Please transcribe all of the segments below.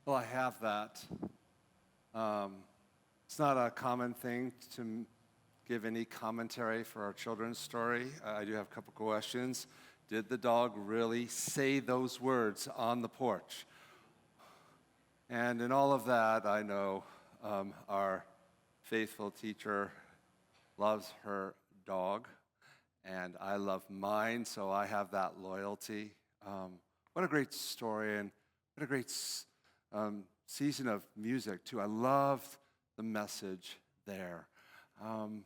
Well, I have that. It's not a common thing to give any commentary for our children's story. I do have a couple questions. Did the dog really say those words on the porch? And in all of that, I know our faithful teacher loves her dog, and I love mine, so I have that loyalty. What a great story, and what a great season of music, too. I loved the message there. I'm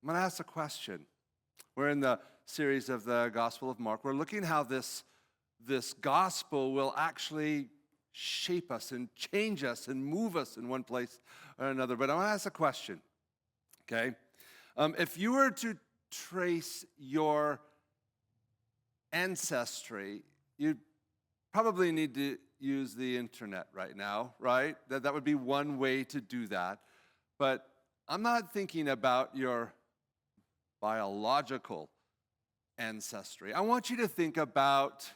going to ask a question. We're in the series of the Gospel of Mark. We're looking how this gospel will actually shape us and change us and move us in one place or another. But I want to ask a question, okay? If you were to trace your ancestry, you'd probably need to use the internet right now, right? That would be one way to do that. But I'm not thinking about your biological ancestry. I want you to think about,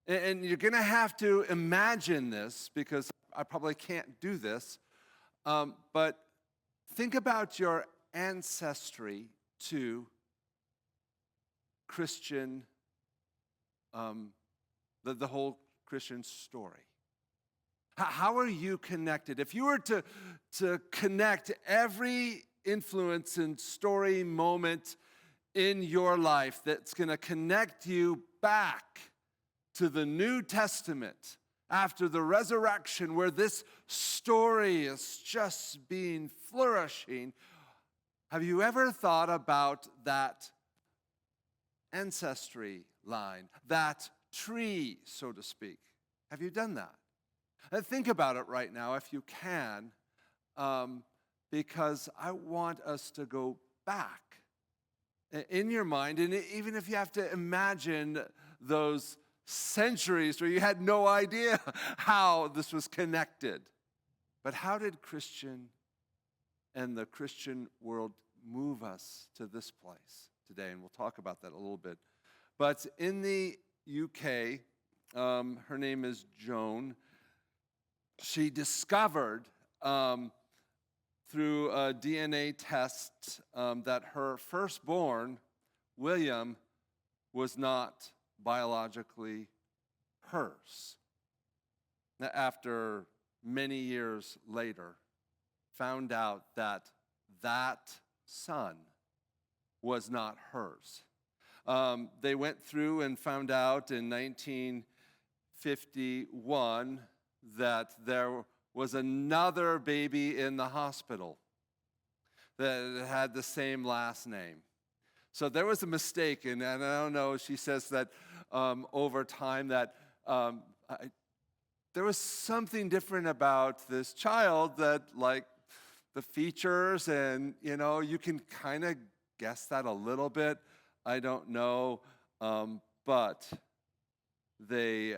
and you're going to have to imagine this because I probably can't do this, but think about your ancestry to Christian, the whole Christian story. How are you connected? If you were to connect every influence and story moment in your life that's going to connect you back to the New Testament after the resurrection, where this story is just being flourishing, have you ever thought about that ancestry line, that tree, so to speak? Have you done that? Think about it right now, if you can, because I want us to go back in your mind, and even if you have to imagine those centuries where you had no idea how this was connected. But how did Christian and the Christian world move us to this place today? And we'll talk about that a little bit. But in the UK, her name is Joan. She discovered through a DNA test that her firstborn, William, was not biologically hers. After many years later, found out that that son was not hers. They went through and found out in 1951 that there was another baby in the hospital that had the same last name. So there was a mistake, and I don't know, she says that over time that there was something different about this child, that like the features, and you can kind of guess that a little bit. I don't know, but they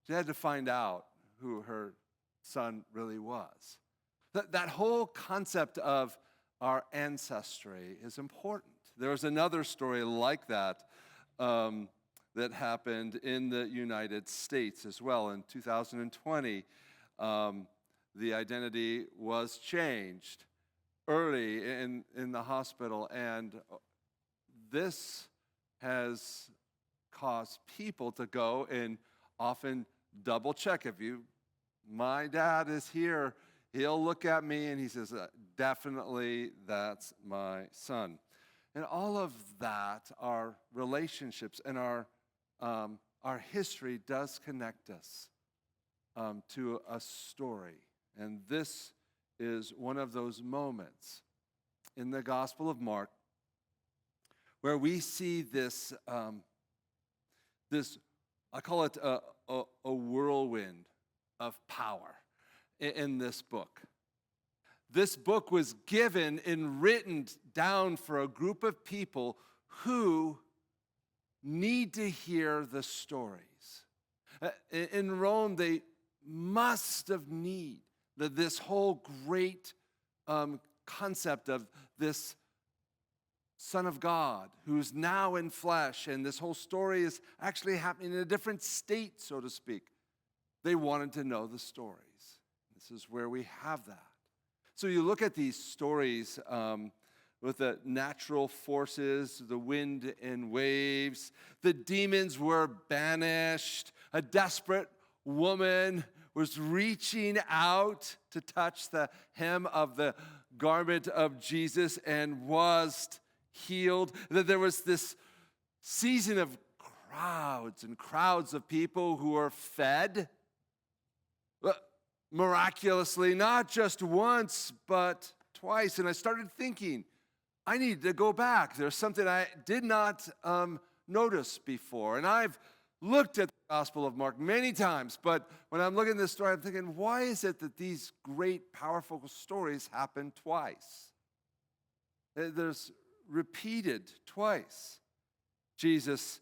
she had to find out who her son really was. That whole concept of our ancestry is important. There was another story like that that happened in the United States as well. In 2020, the identity was changed early in the hospital, and this has caused people to go and often double check. My dad is here, he'll look at me and he says, definitely that's my son. And all of that, our relationships and our history does connect us to a story. And this is one of those moments in the Gospel of Mark where we see this, I call it a whirlwind of power in this book. This book was given and written down for a group of people who need to hear the stories. In Rome, they must have need this whole great concept of this Son of God, who's now in flesh, and this whole story is actually happening in a different state, so to speak. They wanted to know the stories. This is where we have that. So you look at these stories with the natural forces, the wind and waves. The demons were banished. A desperate woman was reaching out to touch the hem of the garment of Jesus and was healed. That there was this season of crowds and crowds of people who were fed miraculously, not just once, but twice. And I started thinking, I need to go back. There's something I did not notice before. And I've looked at the Gospel of Mark many times, but when I'm looking at this story, I'm thinking, why is it that these great, powerful stories happen twice? There's repeated twice. Jesus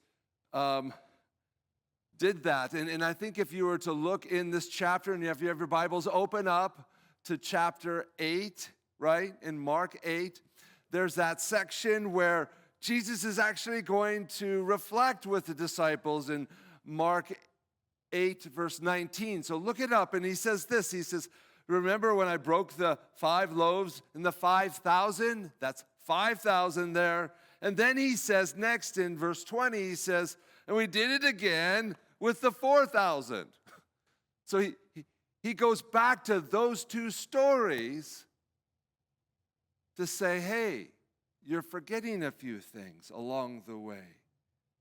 did that. And I think if you were to look in this chapter, and if you have your Bibles, open up to chapter 8, right? In Mark 8, there's that section where Jesus is actually going to reflect with the disciples in Mark 8, verse 19. So look it up, and he says this. He says, remember when I broke the 5 loaves and the 5,000? That's 5,000 there. And then he says next in verse 20, he says, and we did it again with the 4,000. So he goes back to those two stories to say, hey, you're forgetting a few things along the way.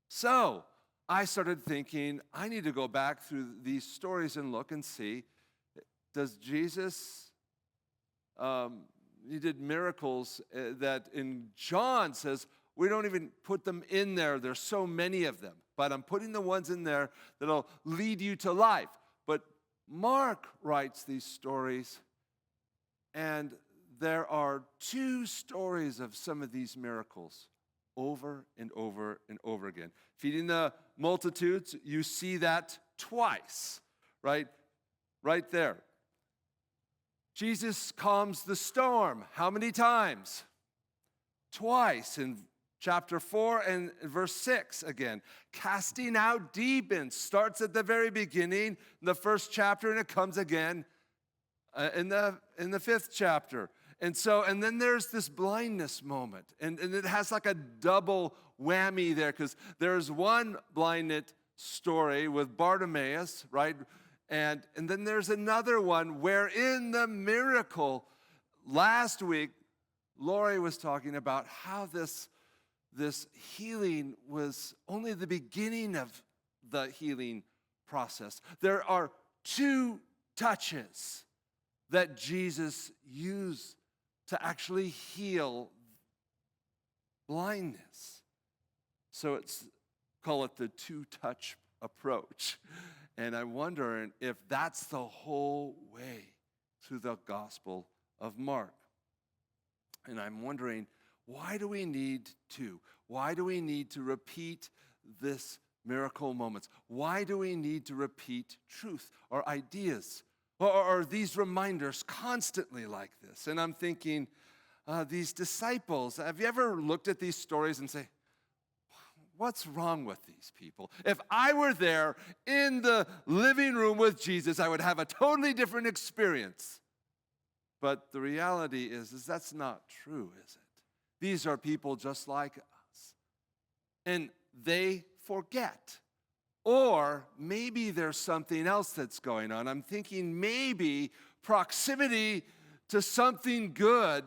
So I started thinking, I need to go back through these stories and look and see, does Jesus, he did miracles that in John says, we don't even put them in there. There's so many of them. But I'm putting the ones in there that'll lead you to life. But Mark writes these stories, and there are 2 stories of some of these miracles over and over and over again. Feeding the multitudes, you see that twice, right? Right there. Jesus calms the storm. How many times? Twice in chapter 4 and verse 6 again. Casting out demons starts at the very beginning in the first chapter, and it comes again in the 5th chapter. And then there's this blindness moment, and it has like a double whammy there, because there's one blindness story with Bartimaeus, right? And then there's another one where in the miracle, last week, Lori was talking about how this healing was only the beginning of the healing process. There are 2 touches that Jesus used to actually heal blindness. So call it the 2-touch approach. And I'm wondering if that's the whole way through the Gospel of Mark. And I'm wondering, why do we need 2? Why do we need to repeat this miracle moments? Why do we need to repeat truth or ideas or these reminders constantly like this? And I'm thinking, these disciples, have you ever looked at these stories and say, what's wrong with these people? If I were there in the living room with Jesus, I would have a totally different experience. But the reality is that's not true, is it? These are people just like us. And they forget. Or maybe there's something else that's going on. I'm thinking maybe proximity to something good,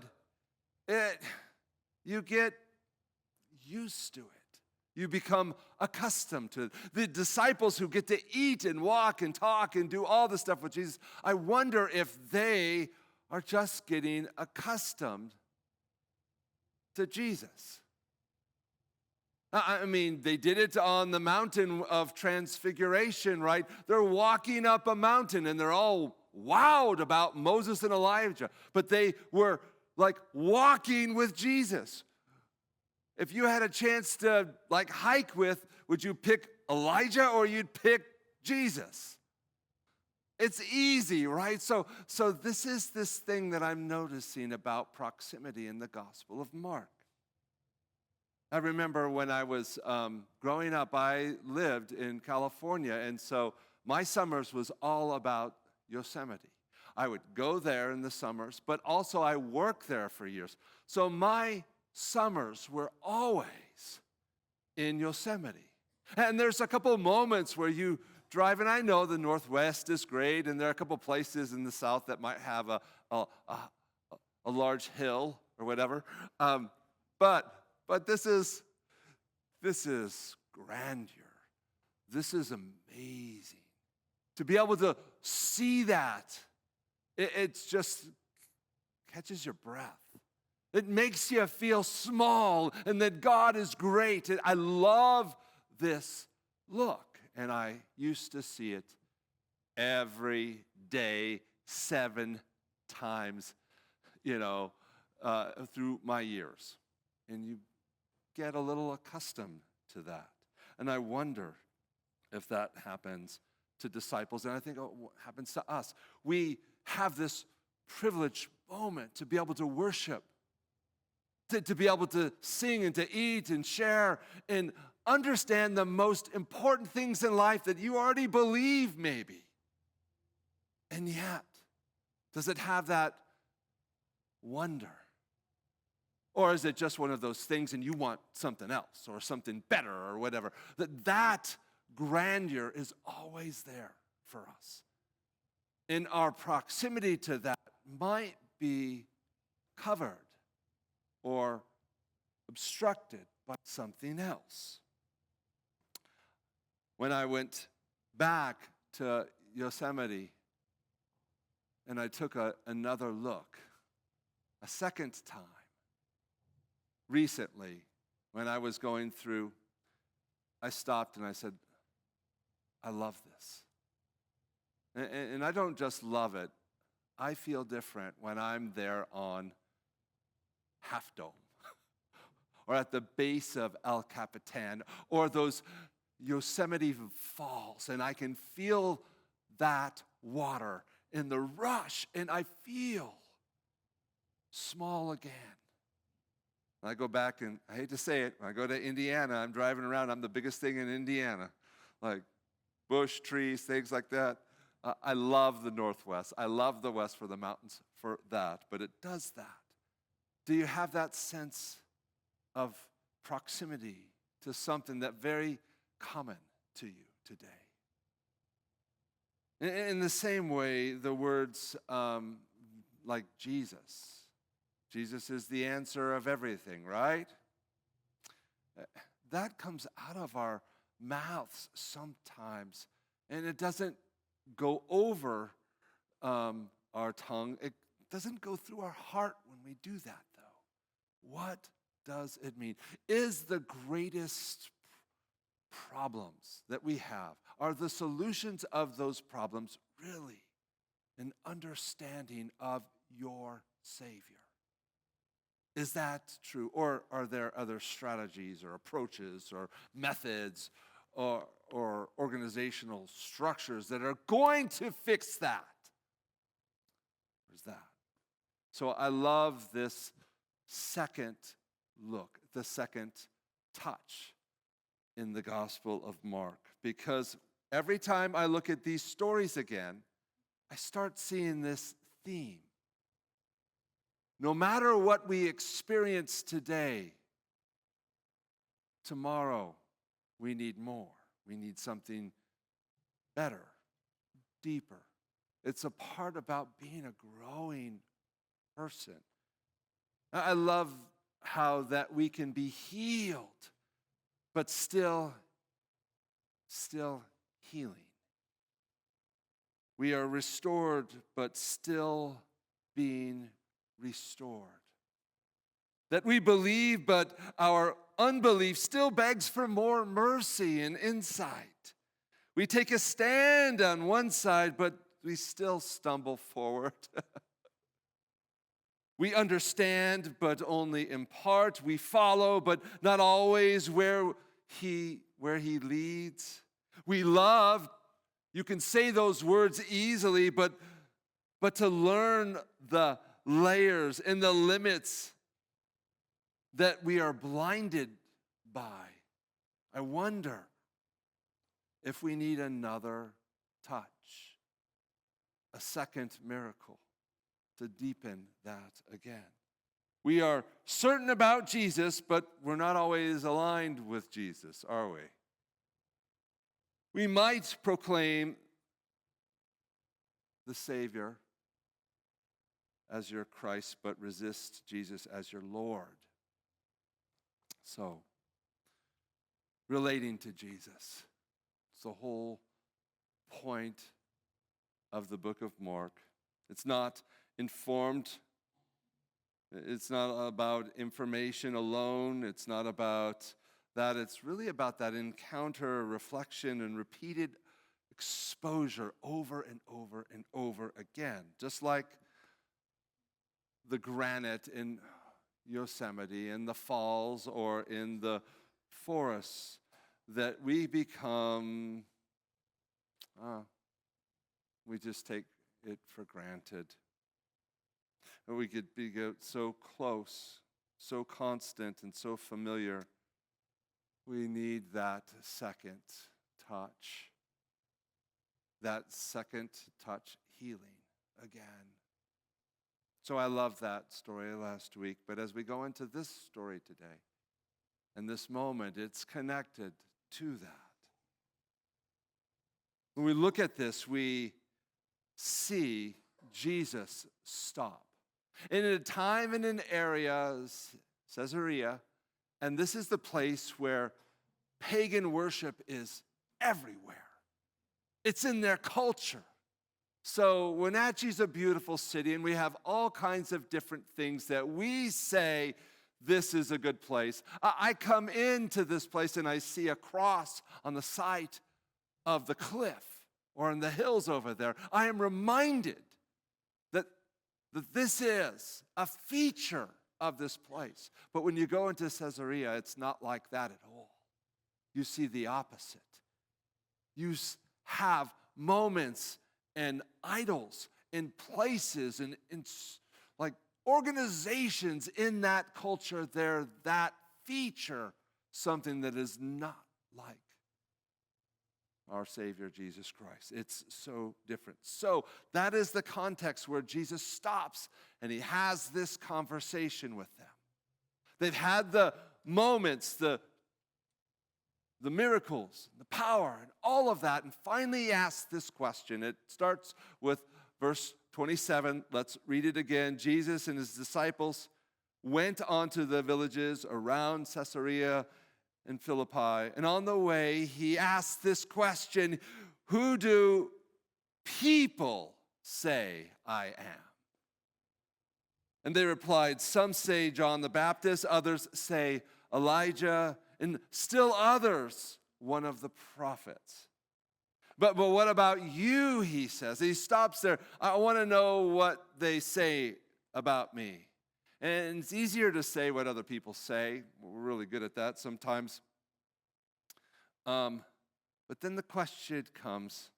you get used to it. You become accustomed to it. The disciples who get to eat and walk and talk and do all the stuff with Jesus, I wonder if they are just getting accustomed to Jesus. I mean, they did it on the mountain of transfiguration, right? They're walking up a mountain and they're all wowed about Moses and Elijah, but they were like walking with Jesus. If you had a chance to like hike with, would you pick Elijah or you'd pick Jesus? It's easy, right? So this is this thing that I'm noticing about proximity in the Gospel of Mark. I remember when I was growing up, I lived in California, and so my summers was all about Yosemite. I would go there in the summers, but also I worked there for years. So my summers were always in Yosemite. And there's a couple moments where you drive, and I know the Northwest is great, and there are a couple places in the South that might have a large hill or whatever. But this is grandeur. This is amazing. To be able to see that, it's just catches your breath. It makes you feel small and that God is great. I love this look, and I used to see it every day, 7 times, through my years. And you get a little accustomed to that. And I wonder if that happens to disciples, and I think what happens to us. We have this privileged moment to be able to worship, to be able to sing and to eat and share and understand the most important things in life that you already believe maybe. And yet, does it have that wonder? Or is it just one of those things and you want something else or something better or whatever? That grandeur is always there for us. And our proximity to that might be covered or obstructed by something else. When I went back to Yosemite and I took another look, a second time, recently, when I was going through, I stopped and I said, I love this. And I don't just love it, I feel different when I'm there on Half Dome or at the base of El Capitan or those Yosemite Falls, and I can feel that water in the rush, and I feel small again. I go back, and I hate to say it, when I go to Indiana, I'm driving around, I'm the biggest thing in Indiana, like bush, trees, things like that. I love the Northwest. I love the West for the mountains for that, but it does that. Do you have that sense of proximity to something that very common to you today? In the same way, the words like Jesus. Jesus is the answer of everything, right? That comes out of our mouths sometimes, and it doesn't go over our tongue. It doesn't go through our heart when we do that, though. What does it mean? Is the greatest problems that we have, are the solutions of those problems really an understanding of your Savior? Is that true? Or are there other strategies or approaches or methods or organizational structures that are going to fix that? Where's that? So I love this second look, the second touch in the Gospel of Mark, because every time I look at these stories again, I start seeing this theme. No matter what we experience today, tomorrow we need more. We need something better, deeper. It's a part about being a growing person. I love how that we can be healed, but still healing. We are restored, but still being restored. That we believe, but our unbelief still begs for more mercy and insight. We take a stand on one side, but we still stumble forward. We understand, but only in part. We follow, but not always where he leads. We love. You can say those words easily, but to learn the layers and the limits that we are blinded by. I wonder if we need another touch, a second miracle to deepen that again. We are certain about Jesus, but we're not always aligned with Jesus, are we? We might proclaim the Savior as your Christ, but resist Jesus as your Lord. So, relating to Jesus. It's the whole point of the book of Mark. It's not informed. It's not about information alone. It's not about that. It's really about that encounter, reflection, and repeated exposure over and over and over again. Just like the granite in Yosemite, in the falls, or in the forests, that we become, we just take it for granted. And we could be so close, so constant, and so familiar. We need that second touch. That second touch healing again. So I love that story last week. But as we go into this story today, and this moment, it's connected to that. When we look at this, we see Jesus stop. In a time and an area, Caesarea, and this is the place where pagan worship is everywhere. It's in their culture. So Wenatchee's a beautiful city, and we have all kinds of different things that we say, this is a good place. I come into this place and I see a cross on the side of the cliff or in the hills over there. I am reminded that this is a feature of this place. But when you go into Caesarea, it's not like that at all. You see the opposite. You have moments and idols and places and like organizations in that culture there that feature something that is not like our Savior Jesus Christ. It's so different. So that is the context where Jesus stops and he has this conversation with them. They've had the moments, the miracles, the power, and all of that, and finally he asks this question. It starts with verse 27. Let's read it again. Jesus and his disciples went on to the villages around Caesarea and Philippi, and on the way he asked this question, who do people say I am? And they replied, some say John the Baptist, others say Elijah, and still others, one of the prophets. But what about you, he says. He stops there. I want to know what they say about me. And it's easier to say what other people say. We're really good at that sometimes. But then the question comes,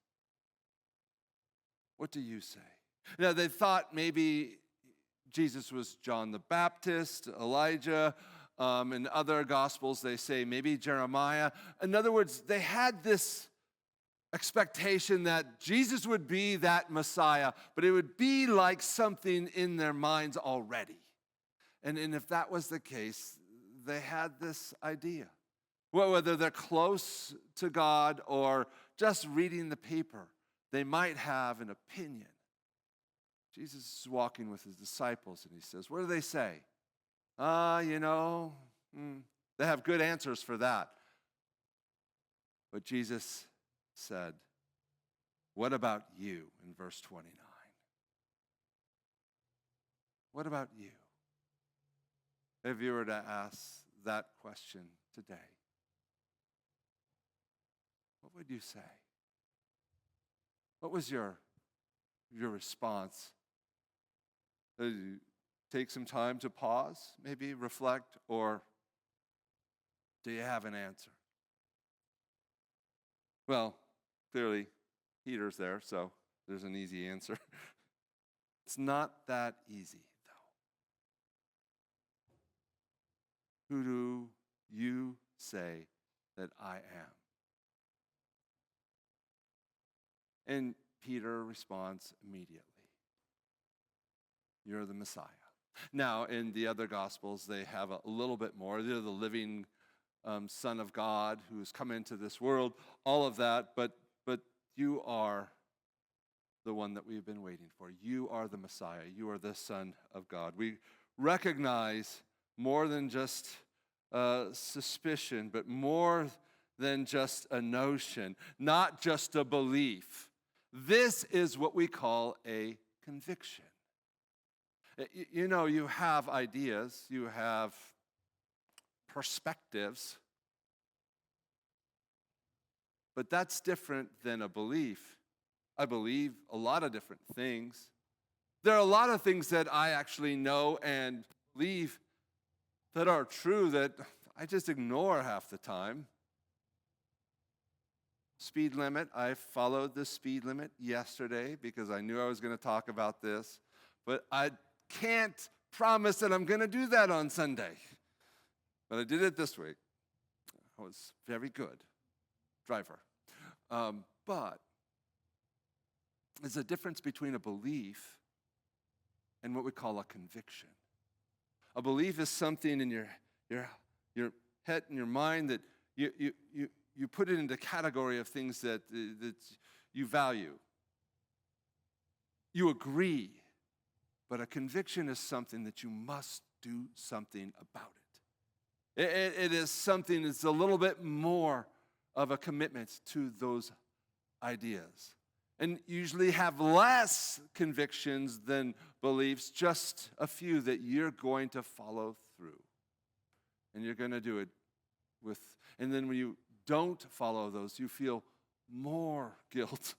what do you say? Now, they thought maybe Jesus was John the Baptist, Elijah. In other Gospels, they say maybe Jeremiah. In other words, they had this expectation that Jesus would be that Messiah, but it would be like something in their minds already. And if that was the case, they had this idea. Well, whether they're close to God or just reading the paper, they might have an opinion. Jesus is walking with his disciples, and he says, what do they say? They have good answers for that. But Jesus said, what about you in verse 29? What about you? If you were to ask that question today, what would you say? What was your response? Did you take some time to pause, maybe reflect, or do you have an answer? Well, clearly, Peter's there, so there's an easy answer. It's not that easy, though. Who do you say that I am? And Peter responds immediately, you're the Messiah. Now, in the other Gospels, they have a little bit more. They're the living Son of God who's come into this world, all of that, but you are the one that we've been waiting for. You are the Messiah. You are the Son of God. We recognize more than just suspicion, but more than just a notion, not just a belief. This is what we call a conviction. You know, you have ideas, you have perspectives, but that's different than a belief. I believe a lot of different things. There are a lot of things that I actually know and believe that are true that I just ignore half the time. Speed limit, I followed the speed limit yesterday because I knew I was going to talk about this, but I can't promise that I'm going to do that on Sunday. But I did it this week. I was very good driver. But there's a difference between a belief and what we call a conviction. A belief is something in your head and your mind that you put it into category of things that you value. You agree, but a conviction is something that you must do something about it. It is something that's a little bit more of a commitment to those ideas. And usually have less convictions than beliefs, just a few that you're going to follow through. And you're going to do it with, and then when you don't follow those, you feel more guilt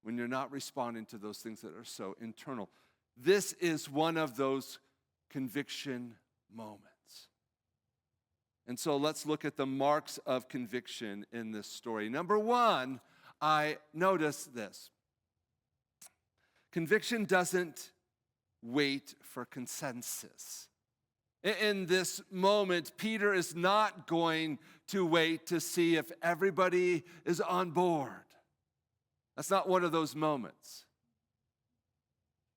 when you're not responding to those things that are so internal. This is one of those conviction moments. And so let's look at the marks of conviction in this story. Number one, I notice this. Conviction doesn't wait for consensus. In this moment, Peter is not going to wait to see if everybody is on board. That's not one of those moments.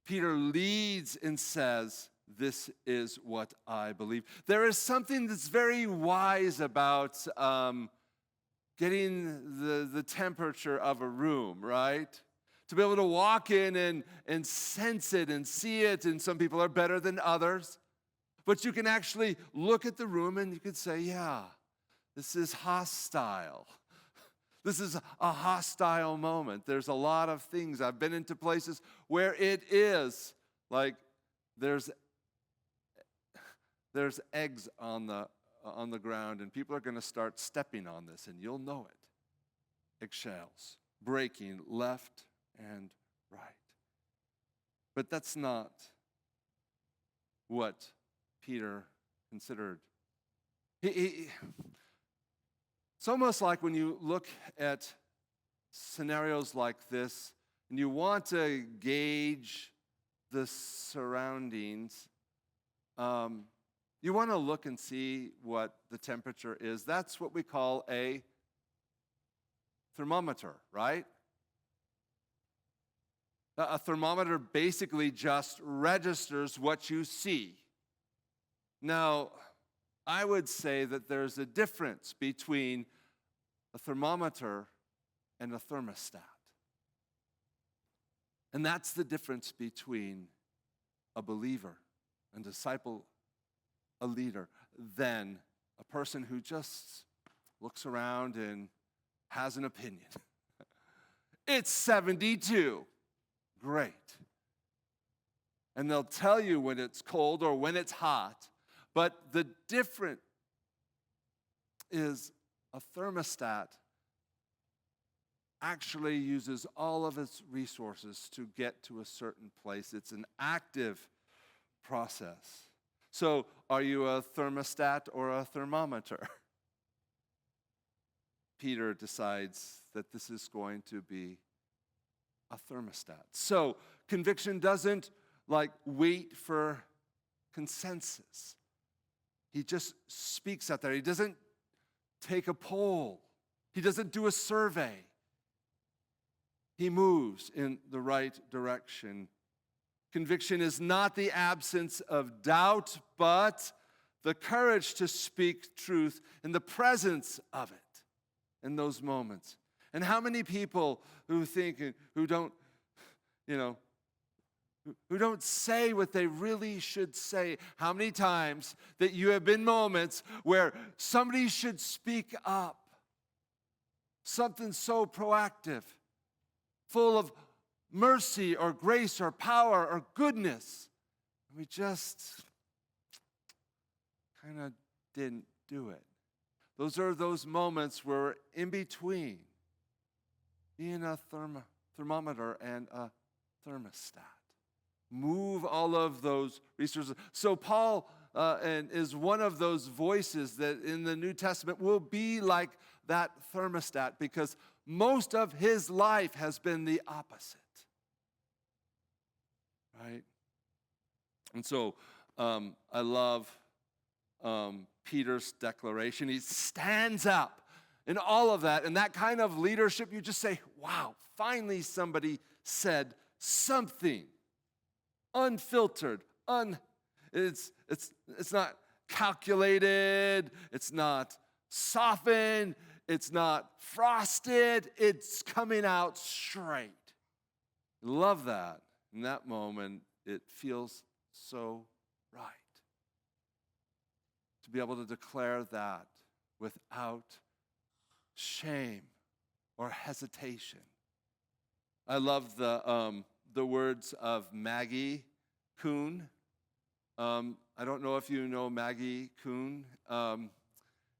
Peter leads and says, this is what I believe. There is something that's very wise about getting the temperature of a room, right? To be able to walk in and sense it and see it, and some people are better than others. But you can actually look at the room and you can say, yeah, this is hostile. This is a hostile moment. There's a lot of things. I've been into places where it is like there's eggs on the ground, and people are going to start stepping on this, and you'll know it. Eggshells breaking left and right. But that's not what Peter considered. It's almost like when you look at scenarios like this and you want to gauge the surroundings, you want to look and see what the temperature is. That's what we call a thermometer, right? A thermometer basically just registers what you see. Now, I would say that there's a difference between a thermometer and a thermostat. And that's the difference between a believer, a disciple, a leader, than a person who just looks around and has an opinion. It's 72. Great. And they'll tell you when it's cold or when it's hot. But the difference is a thermostat actually uses all of its resources to get to a certain place. It's an active process. So, are you a thermostat or a thermometer? Peter decides that this is going to be a thermostat. So, conviction doesn't wait for consensus. He just speaks out there. He doesn't take a poll. He doesn't do a survey. He moves in the right direction. Conviction is not the absence of doubt, but the courage to speak truth in the presence of it in those moments. And how many people who think, who don't, who don't say what they really should say? How many times that you have been moments where somebody should speak up? Something so proactive, full of mercy or grace or power or goodness. We just kind of didn't do it. Those are those moments where we're in between being a thermometer and a thermostat. Move all of those resources. So Paul is one of those voices that in the New Testament will be like that thermostat, because most of his life has been the opposite. Right? And so I love Peter's declaration. He stands up in all of that. And that kind of leadership, you just say, wow, finally somebody said something. Unfiltered. It's not calculated. It's not softened. It's not frosted. It's coming out straight. Love that. In that moment, it feels so right. To be able to declare that without shame or hesitation. I love the words of Maggie Kuhn. I don't know if you know Maggie Kuhn.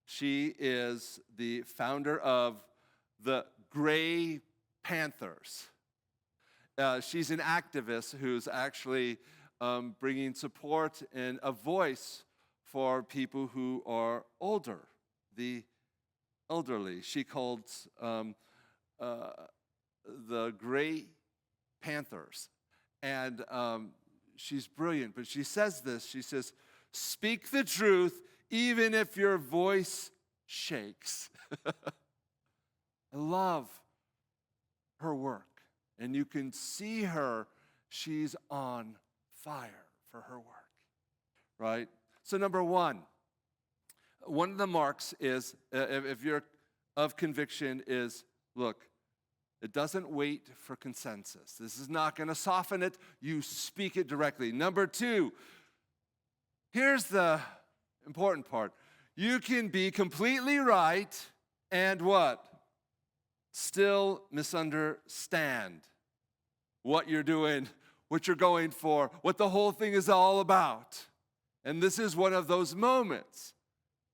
She is the founder of the Gray Panthers. She's an activist who's actually bringing support and a voice for people who are older, the elderly. She calls the Gray Panthers. And she's brilliant, but she says this. She says, speak the truth even if your voice shakes. I love her work. And you can see her, she's on fire for her work, right? So number one of the marks is, if you're of conviction, is, look, it doesn't wait for consensus. This is not going to soften it. You speak it directly. Number two, here's the important part. You can be completely right and what? Still misunderstand what you're doing, what you're going for, what the whole thing is all about. And this is one of those moments.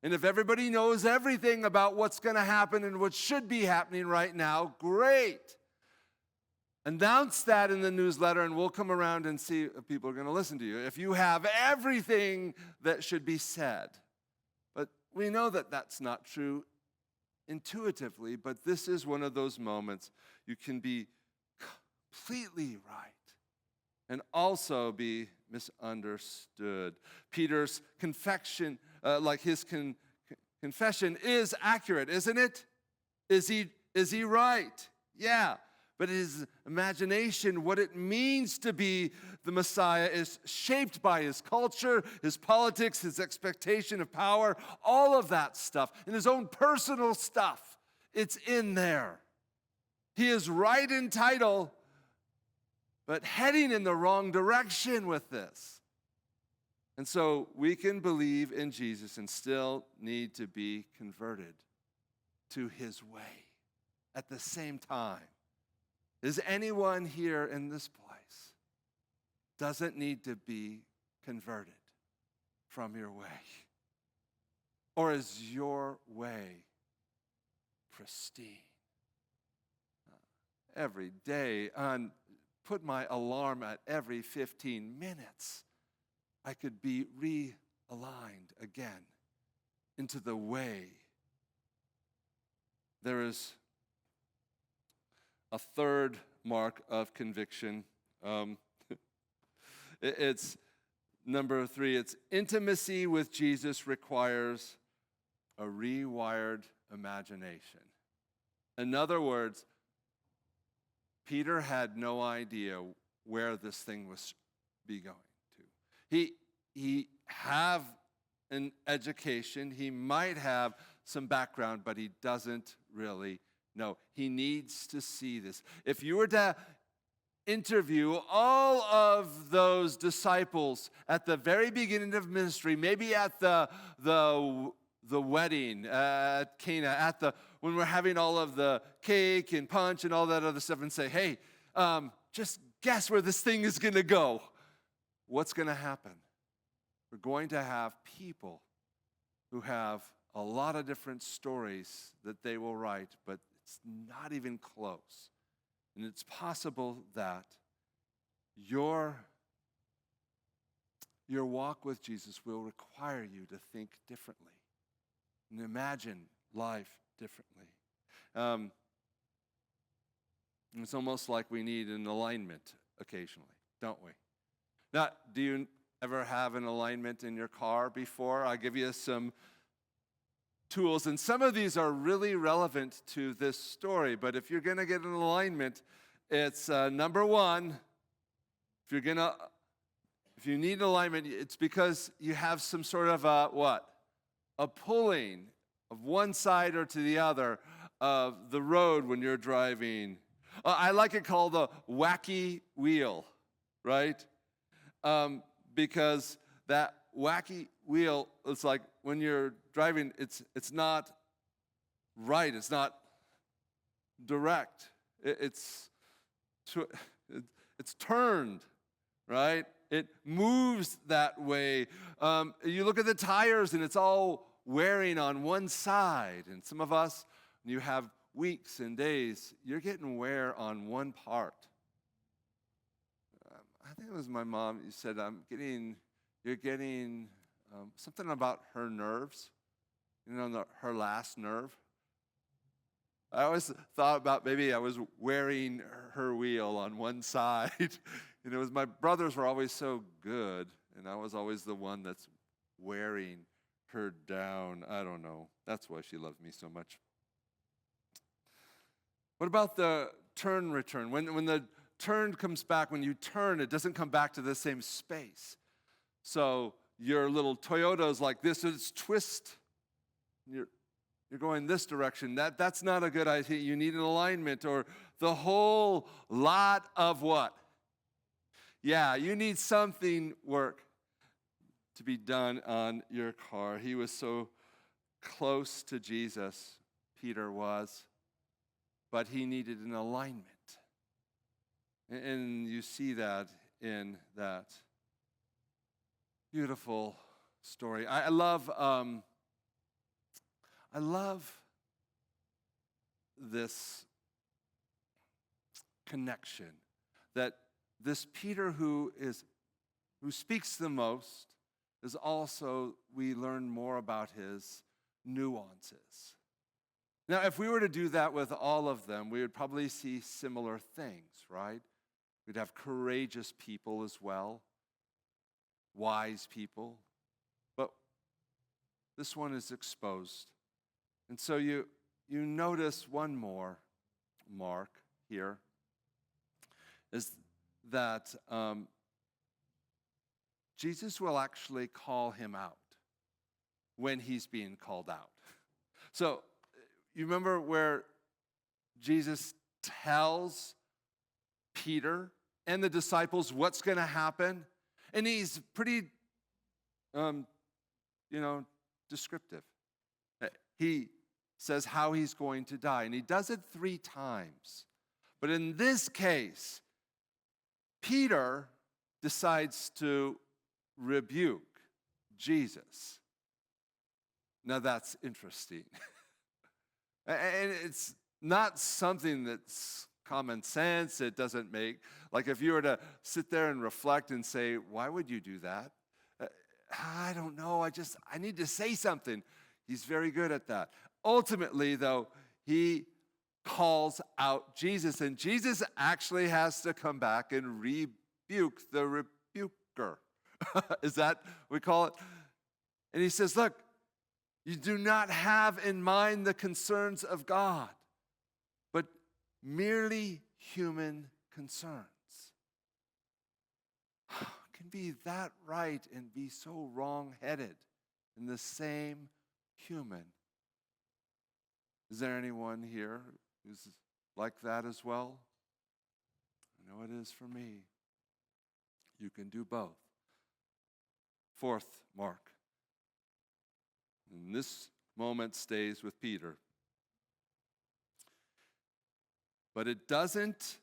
And if everybody knows everything about what's going to happen and what should be happening right now, great. Announce that in the newsletter and we'll come around and see if people are going to listen to you. If you have everything that should be said. But we know that that's not true intuitively, but this is one of those moments you can be completely right and also be misunderstood. Peter's confession, confession is accurate, isn't it? Is he right? Yeah. But his imagination, what it means to be the Messiah, is shaped by his culture, his politics, his expectation of power, all of that stuff, and his own personal stuff. It's in there. He is right in title, but heading in the wrong direction with this. And so we can believe in Jesus and still need to be converted to his way at the same time. Is anyone here in this place doesn't need to be converted from your way? Or is your way pristine? Every day, put my alarm at every 15 minutes. I could be realigned again into the way. There is a third mark of conviction. It's number 3. It's intimacy with Jesus requires a rewired imagination. In other words, Peter had no idea where this thing was be going to. He have an education, he might have some background, but he doesn't really know. He needs to see this. If you were to interview all of those disciples at the very beginning of ministry, maybe at the wedding at Cana, when we're having all of the cake and punch and all that other stuff, and say, hey, just guess where this thing is going to go. What's going to happen? We're going to have people who have a lot of different stories that they will write, but it's not even close. And it's possible that your walk with Jesus will require you to think differently and imagine life differently. It's almost like we need an alignment occasionally, don't we? Now, do you ever have an alignment in your car before? I'll give you some tools, and some of these are really relevant to this story, but if you're going to get an alignment, it's number one, if you need alignment, it's because you have some sort of a pulling of one side or to the other of the road when you're driving. I like it called the wacky wheel, right? Because that wacky wheel, it's like when you're driving, it's not right, it's not direct. It's turned, right? It moves that way. You look at the tires and it's all wearing on one side. And some of us, when you have weeks and days, you're getting wear on one part. I think it was my mom. You said, you're getting something about her nerves, her last nerve. I always thought about maybe I was wearing her wheel on one side. And it was my brothers were always so good, and I was always the one that's wearing her down. I don't know. That's why she loves me so much. What about the turn return? When the turn comes back, when you turn, it doesn't come back to the same space. So your little Toyota's like this, it's twist. You're going this direction. That's not a good idea. You need an alignment, or the whole lot of what? Yeah, you need something work to be done on your car. He was so close to Jesus, Peter was, but he needed an alignment. And you see that in that beautiful story. I love this connection that this Peter who speaks the most is also, we learn more about his nuances. Now, if we were to do that with all of them, we would probably see similar things, right? We'd have courageous people as well, wise people, but this one is exposed. And so you notice one more mark here, is that Jesus will actually call him out when he's being called out. So you remember where Jesus tells Peter and the disciples what's going to happen? And he's pretty, descriptive. He says how he's going to die, and he does it 3 times. But in this case, Peter decides to rebuke Jesus. Now that's interesting. And it's not something that's common sense. It doesn't make, like if you were to sit there and reflect and say, why would you do that? I don't know. I need to say something. He's very good at that. Ultimately, though, he calls out Jesus, and Jesus actually has to come back and rebuke the rebuker. Is that what we call it? And he says, look, You do not have in mind the concerns of God, but merely human concerns. Can be that right and be so wrong-headed in the same human. Is there anyone here who's like that as well? I know it is for me. You can do both. Fourth mark. And this moment stays with Peter. But it doesn't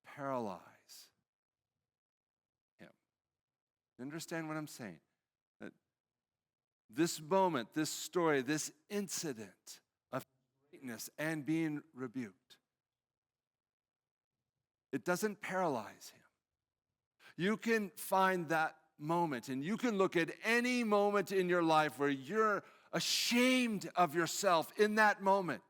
paralyze him. You understand what I'm saying? That this moment, this story, this incident of greatness and being rebuked, it doesn't paralyze him. You can find that moment, and you can look at any moment in your life where you're ashamed of yourself in that moment.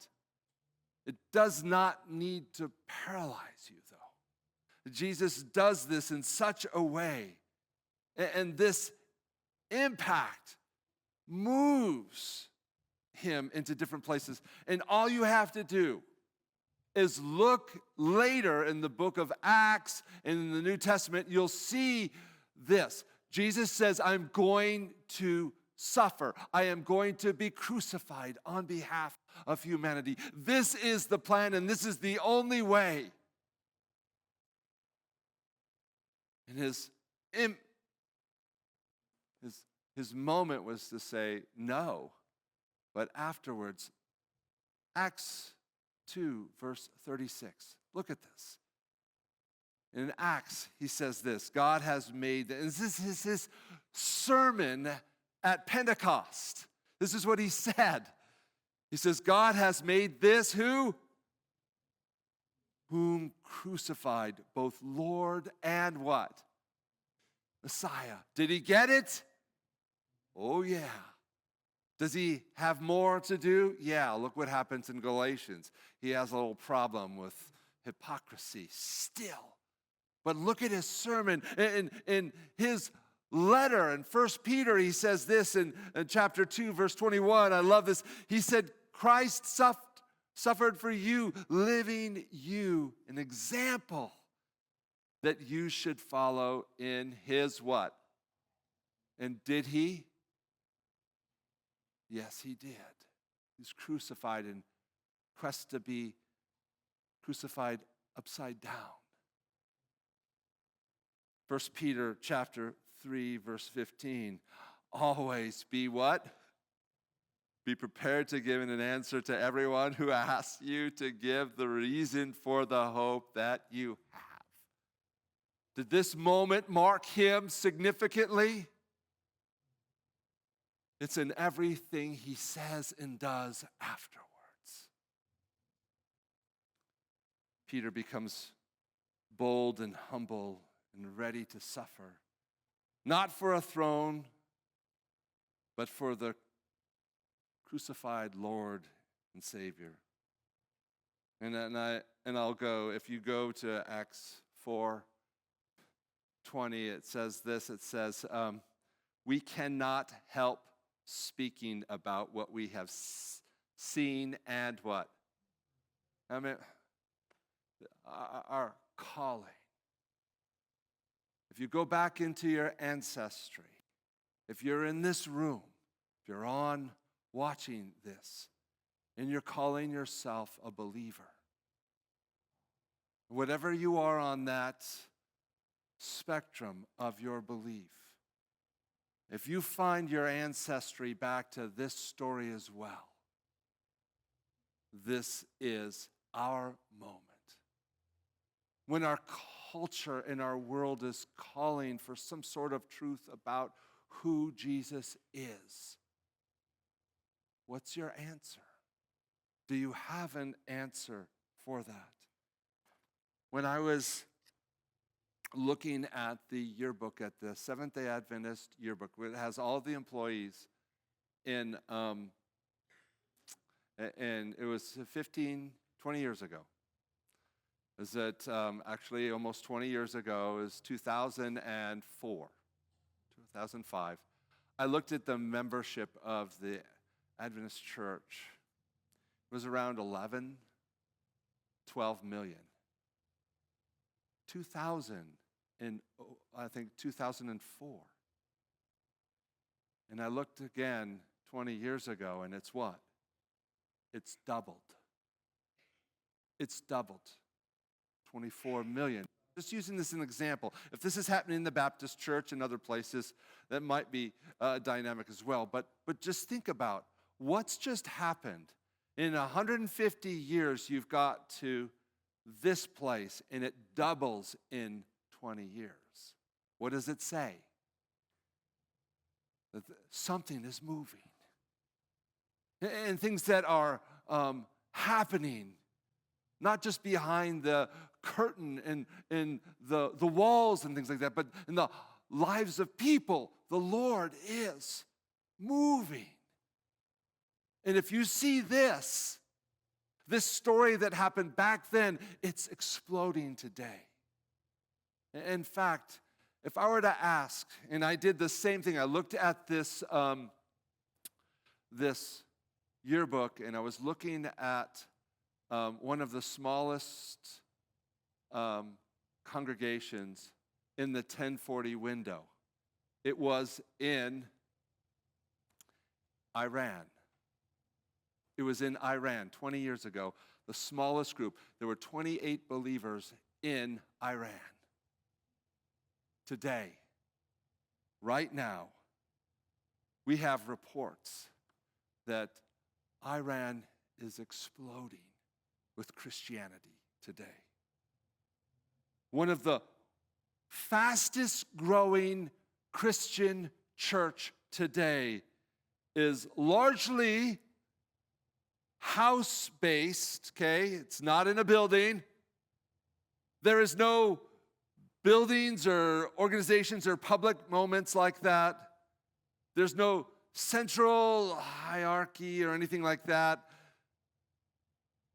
It does not need to paralyze you, though. Jesus does this in such a way, and this impact moves him into different places. And all you have to do is look later in the book of Acts and in the New Testament, you'll see this. Jesus says, I'm going to suffer. I am going to be crucified on behalf of humanity. This is the plan, and this is the only way. And his moment was to say no, but afterwards, Acts 2, verse 36. Look at this. In Acts, he says this, God has made, and this is his sermon at Pentecost. This is what he said. He says, God has made this who? Whom crucified, both Lord and what? Messiah. Did he get it? Oh, yeah. Does he have more to do? Yeah, look what happens in Galatians. He has a little problem with hypocrisy still. But look at his sermon. In his letter in 1 Peter, he says this in chapter 2, verse 21. I love this. He said, Christ suffered for you, leaving you an example that you should follow in his what? And did he? Yes, he did. He was crucified in quest to be crucified upside down. 1 Peter chapter 3, verse 15. Always be what? Be prepared to give an answer to everyone who asks you to give the reason for the hope that you have. Did this moment mark him significantly? It's in everything he says and does afterwards. Peter becomes bold and humble and ready to suffer, not for a throne, but for the crucified Lord and Savior. And I'll go, if you go to Acts 4:20, it says this, it says, we cannot help speaking about what we have seen and what? I mean, our calling. If you go back into your ancestry, if you're in this room, if you're on watching this, and you're calling yourself a believer, whatever you are on that spectrum of your belief, if you find your ancestry back to this story as well, this is our moment. When our culture and our world is calling for some sort of truth about who Jesus is, what's your answer? Do you have an answer for that? When I was looking at the yearbook at the Seventh-day Adventist yearbook, it has all the employees in, and it was 20 years ago. Is it actually almost 20 years ago? It was 2004, 2005. I looked at the membership of the Adventist Church. It was around 11, 12 million. 2000 in, I think, 2004. And I looked again 20 years ago, and it's what? It's doubled. It's doubled. 24 million. Just using this as an example. If this is happening in the Baptist church and other places, that might be dynamic as well. But just think about what's just happened. In 150 years, you've got to this place, and it doubles in 20 years. What does it say? That something is moving. And things that are happening, not just behind the curtain and in the walls and things like that, but in the lives of people, the Lord is moving. And if you see this story that happened back then, it's exploding today. In fact, if I were to ask, and I did the same thing, I looked at this yearbook, and I was looking at one of the smallest congregations in the 1040 window. It was in Iran. It was in Iran 20 years ago, the smallest group. There were 28 believers in Iran. Today, right now, we have reports that Iran is exploding with Christianity today. One of the fastest growing Christian church today is largely house-based, okay? It's not in a building. There is no buildings or organizations or public moments like that. There's no central hierarchy or anything like that.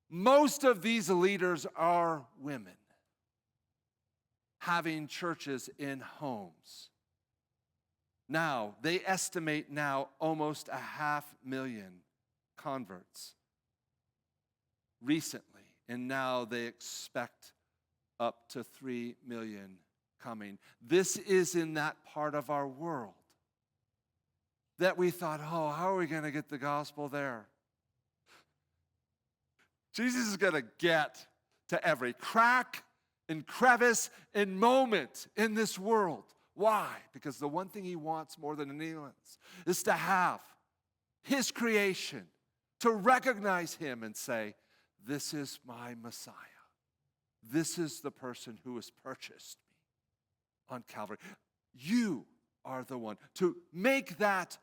Most of these leaders are women having churches in homes. Now, they estimate now almost 500,000 converts recently, and now they expect up to 3 million coming. This is in that part of our world that we thought, oh, how are we going to get the gospel there? Jesus is going to get to every crack and crevice and moment in this world. Why? Because the one thing he wants more than anyone else is to have his creation, to recognize him and say, this is my Messiah. This is the person who has purchased me on Calvary. You are the one to make that.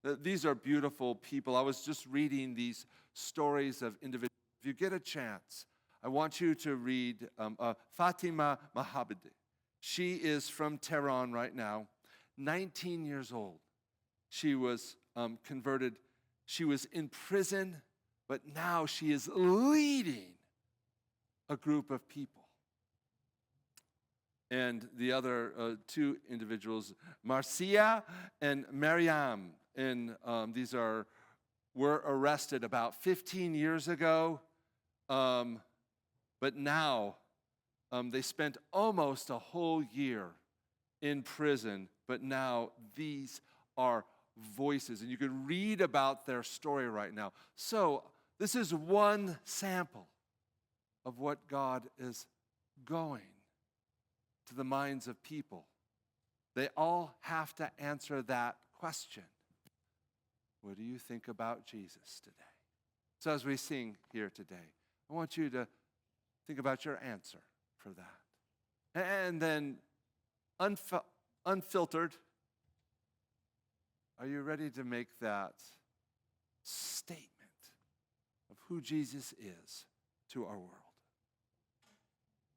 These are beautiful people. I was just reading these stories of individuals. If you get a chance, I want you to read Fatima Mahabadi. She is from Tehran right now, 19 years old. She was converted. She was in prison, but now she is leading a group of people. And the other two individuals, Marcia and Mariam, and these were arrested about 15 years ago, but now they spent almost a whole year in prison, but now these are voices, and you can read about their story right now. So this is one sample of what God is going to the minds of people. They all have to answer that question. What do you think about Jesus today? So as we sing here today, I want you to think about your answer for that. And then unfiltered, are you ready to make that statement of who Jesus is to our world?